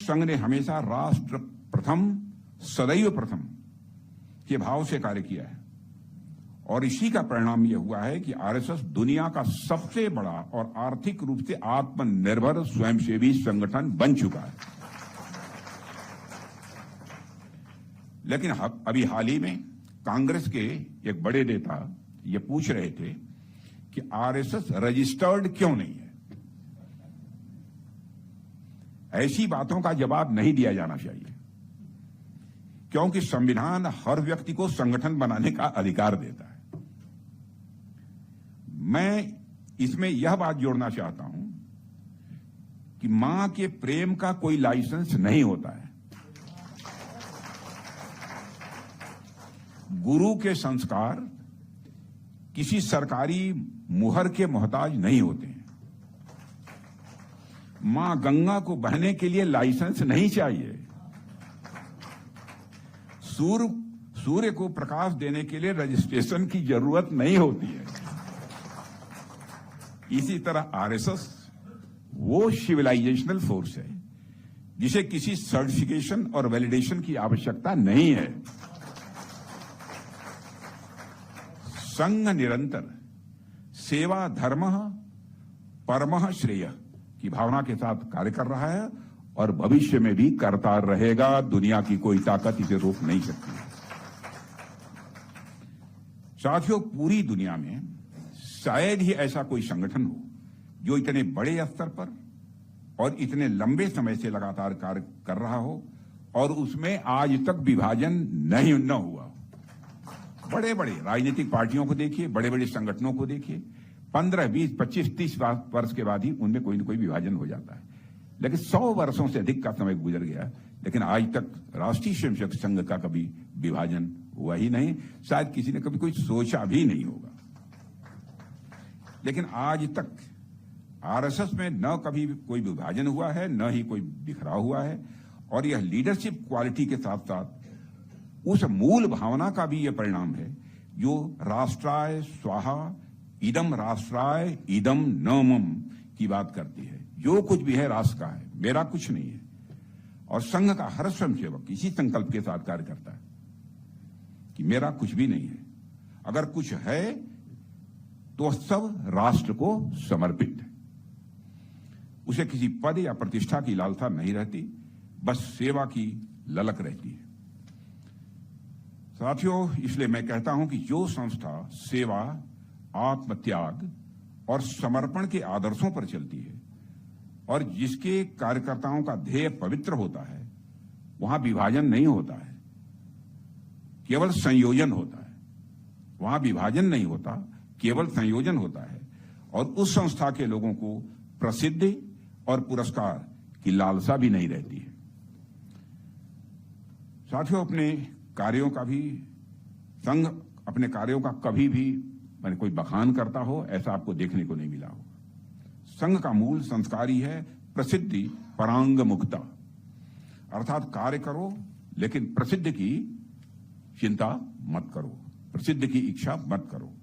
संघ ने हमेशा राष्ट्र प्रथम सदैव प्रथम के भाव से कार्य किया है और इसी का परिणाम यह हुआ है कि आरएसएस दुनिया का सबसे बड़ा और आर्थिक रूप से आत्मनिर्भर स्वयंसेवी संगठन बन चुका है। लेकिन अभी हाल ही में कांग्रेस के एक बड़े नेता ये पूछ रहे थे कि आरएसएस रजिस्टर्ड क्यों नहीं है। ऐसी बातों का जवाब नहीं दिया जाना चाहिए, क्योंकि संविधान हर व्यक्ति को संगठन बनाने का अधिकार देता है। मैं इसमें यह बात जोड़ना चाहता हूं कि मां के प्रेम का कोई लाइसेंस नहीं होता है, गुरु के संस्कार किसी सरकारी मुहर के मोहताज नहीं होते हैं। मां गंगा को बहने के लिए लाइसेंस नहीं चाहिए, सूर्य को प्रकाश देने के लिए रजिस्ट्रेशन की जरूरत नहीं होती है। इसी तरह आरएसएस वो सिविलाइजेशनल फोर्स है जिसे किसी सर्टिफिकेशन और वैलिडेशन की आवश्यकता नहीं है। संघ निरंतर सेवा धर्म परमः श्रेय की भावना के साथ कार्य कर रहा है और भविष्य में भी करता रहेगा। दुनिया की कोई ताकत इसे रोक नहीं सकती। साथियों, पूरी दुनिया में शायद ही ऐसा कोई संगठन हो जो इतने बड़े स्तर पर और इतने लंबे समय से लगातार कार्य कर रहा हो और उसमें आज तक विभाजन न हुआ। बड़े बड़े राजनीतिक पार्टियों को देखिए, बड़े बड़े संगठनों को देखिए, 15, 20, 25, 30 वर्ष के बाद ही उनमें कोई न कोई विभाजन हो जाता है। लेकिन 100 वर्षों से अधिक का समय गुजर गया, लेकिन आज तक राष्ट्रीय स्वयंसेवक संघ का कभी विभाजन हुआ ही नहीं। शायद किसी ने कभी कोई सोचा भी नहीं होगा। लेकिन आज तक आरएसएस में न कभी कोई विभाजन हुआ है, न ही कोई बिखराव हुआ है और यह लीडरशिप क्वालिटी के साथ साथ उस मूल भावना का भी यह परिणाम है जो राष्ट्राय स्वाहा इदम राष्ट्राय इदम न मम की बात करती है। जो कुछ भी है राष्ट्र का है, मेरा कुछ नहीं है। और संघ का हर स्वयंसेवक इसी संकल्प के साथ कार्य करता है कि मेरा कुछ भी नहीं है, अगर कुछ है तो सब राष्ट्र को समर्पित है। उसे किसी पद या प्रतिष्ठा की लालसा नहीं रहती, बस सेवा की ललक रहती है। साथियों, इसलिए मैं कहता हूं कि जो संस्था सेवा, आत्मत्याग और समर्पण के आदर्शों पर चलती है और जिसके कार्यकर्ताओं का ध्येय पवित्र होता है, वहां विभाजन नहीं होता है, केवल संयोजन होता है। वहां विभाजन नहीं होता, केवल संयोजन होता है और उस संस्था के लोगों को प्रसिद्धि और पुरस्कार की लालसा भी नहीं रहती है। साथियों, अपने कार्यों का भी संघ अपने कार्यों का कभी भी मैंने कोई बखान करता हो ऐसा आपको देखने को नहीं मिला होगा। संघ का मूल संस्कार ही है प्रसिद्धि परांग मुक्ता, अर्थात कार्य करो लेकिन प्रसिद्धि की चिंता मत करो, प्रसिद्धि की इच्छा मत करो।